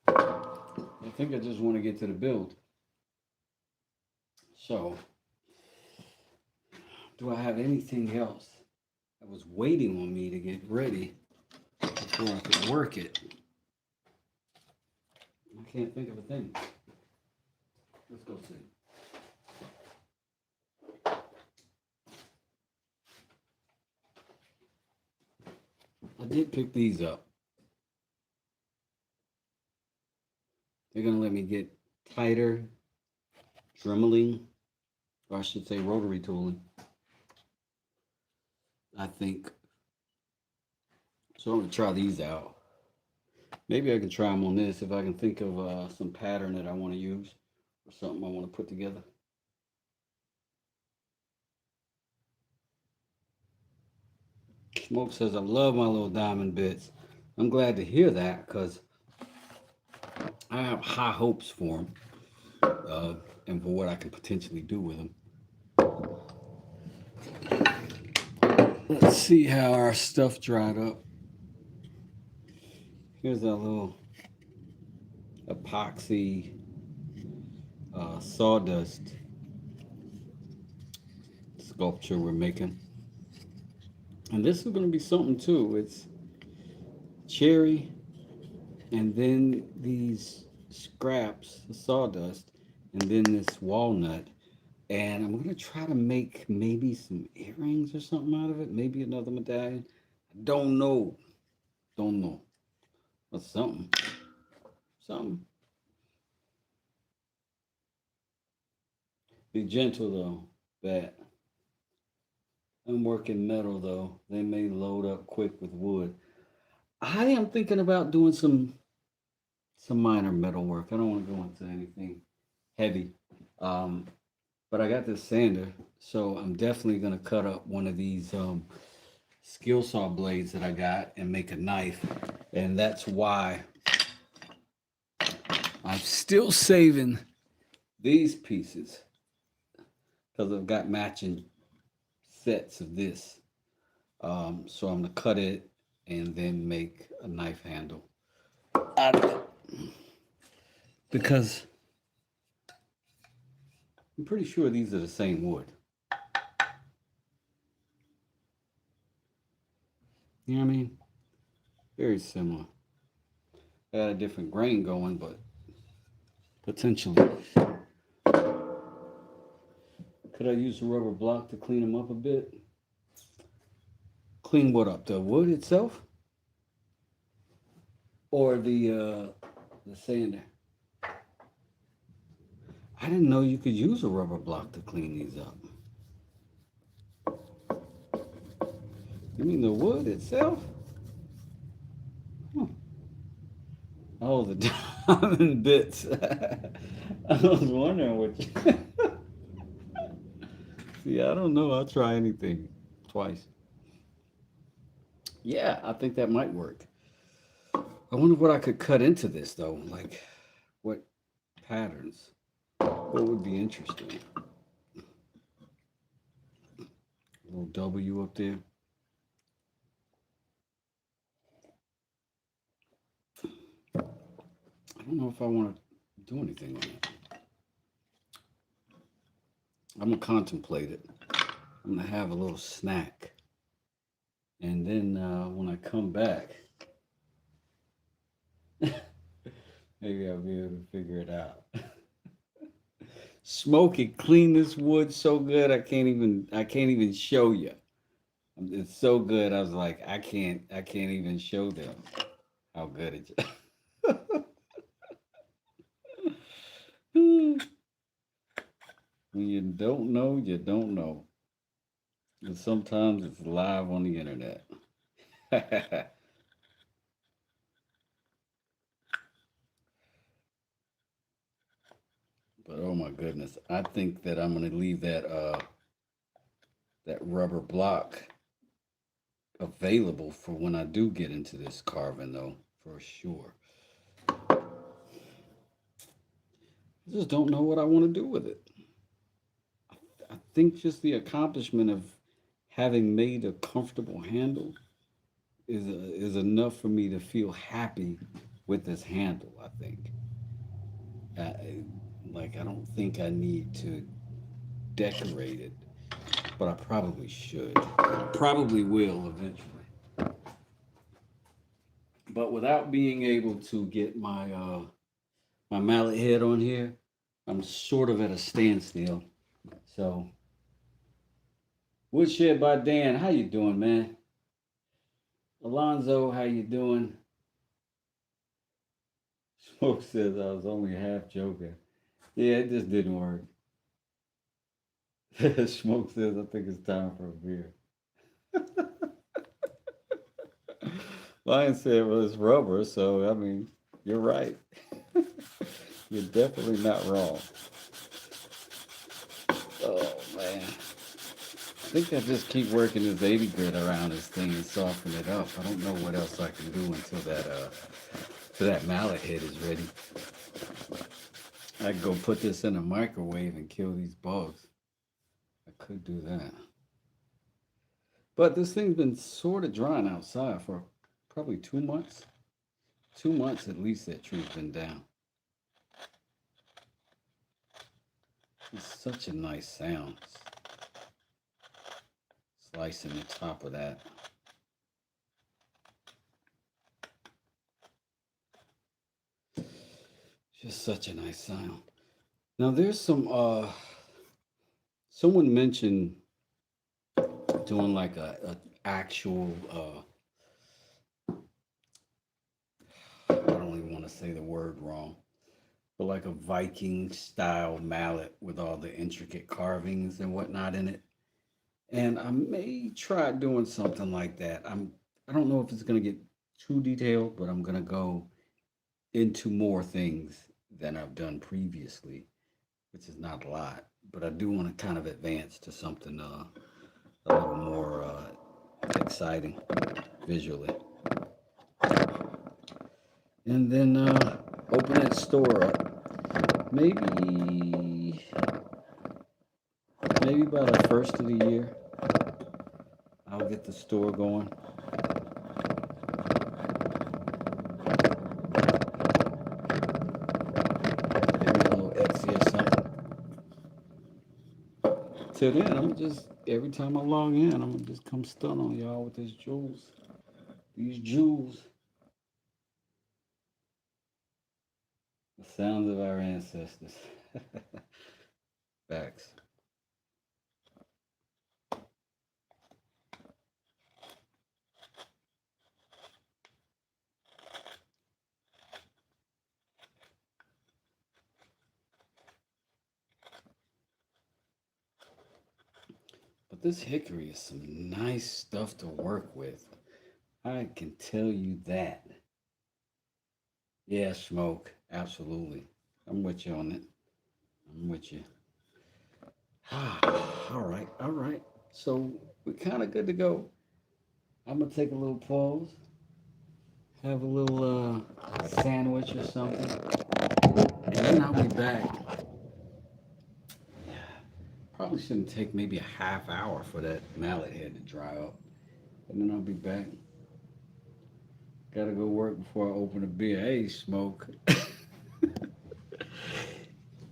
I think I just want to get to the build. So, do I have anything else that was waiting on me to get ready before I could work it? I can't think of a thing. Let's go see. I did pick these up. They're going to let me get tighter dremeling, or I should say rotary tooling. I think. So I'm going to try these out. Maybe I can try them on this if I can think of some pattern that I want to use or something I want to put together. Smoke says, I love my little diamond bits. I'm glad to hear that because I have high hopes for them and for what I can potentially do with them. Let's see how our stuff dried up. Here's our little epoxy sawdust sculpture we're making. And this is going to be something too. It's cherry and then these scraps, the sawdust, and then this walnut. And I'm going to try to make maybe some earrings or something out of it. Maybe another medallion. I don't know. Don't know. But something. Something. Be gentle though, Bat. I'm working metal though. They may load up quick with wood. I am thinking about doing some minor metal work. I don't want to go into anything heavy. But I got this sander, so I'm definitely gonna cut up one of these skill saw blades that I got and make a knife. And that's why I'm still saving these pieces because I've got matching sets of this. So I'm gonna cut it and then make a knife handle out of it because I'm pretty sure these are the same wood. You know what I mean? Very similar. I got a different grain going, but potentially. Could I use a rubber block to clean them up a bit? Clean what up? The wood itself? Or the sander? I didn't know you could use a rubber block to clean these up. You mean the wood itself? Huh. Oh, the diamond bits. I was wondering what you... See, I don't know. I'll try anything twice. Yeah, I think that might work. I wonder what I could cut into this, though. Like, what patterns? What would be interesting? A little W up there. I don't know if I want to do anything on it. I'm going to contemplate it. I'm going to have a little snack. And then when I come back, maybe I'll be able to figure it out. Smoke it, clean this wood so good I can't even show you. It's so good. I was like, I can't even show them how good it is. When you don't know, you don't know. And sometimes it's live on the internet. But oh my goodness, I think that I'm gonna leave that that rubber block available for when I do get into this carving though, for sure. I just don't know what I want to do with it. I think just the accomplishment of having made a comfortable handle is enough for me to feel happy with this handle. I think, uh, like I don't think I need to decorate it, but I probably should. Probably will eventually. But without being able to get my mallet head on here, I'm sort of at a standstill. So, Woodshed by Dan, how you doing, man? Alonzo, how you doing? Smoke says I was only half joking. Yeah, it just didn't work. Smoke says I think it's time for a beer. Lion said, well, it's rubber, so I mean, you're right. You're definitely not wrong. Oh man. I think I just keep working this 80 grit around this thing and soften it up. I don't know what else I can do until that mallet head is ready. I could go put this in a microwave and kill these bugs. I could do that. But this thing's been sort of drying outside for probably 2 months. 2 months at least that tree's been down. It's such a nice sound. Slicing the top of that. Just such a nice sound. Now there's someone mentioned doing like a actual I don't even want to say the word wrong, but like a Viking style mallet with all the intricate carvings and whatnot in it. And I may try doing something like that. I don't know if it's gonna get too detailed, but I'm gonna go into more things than I've done previously, which is not a lot. But I do want to kind of advance to something a little more exciting visually. And then open that store up. Maybe by the first of the year, I'll get the store going. Maybe a little Etsy or something. Till then, I'm just every time I log in, I'm gonna just come stun on y'all with these jewels. These jewels. The sounds of our ancestors. Facts. But this hickory is some nice stuff to work with. I can tell you that. Yeah, smoke. Absolutely. I'm with you on it. I'm with you. All right. All right. So we're kind of good to go. I'm going to take a little pause, have a little sandwich or something, and then I'll be back. Probably shouldn't take maybe a half hour for that mallet head to dry up. And then I'll be back. Gotta go work before I open a beer. Hey, smoke.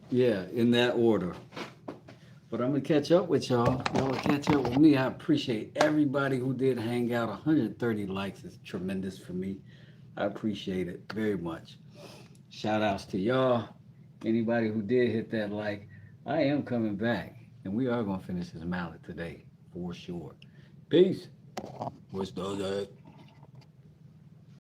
Yeah, in that order. But I'm gonna catch up with y'all. Y'all will catch up with me. I appreciate everybody who did hang out. 130 likes is tremendous for me. I appreciate it very much. Shout outs to y'all. Anybody who did hit that like, I am coming back. And we are gonna finish this mallet today for sure. Peace. What's the other?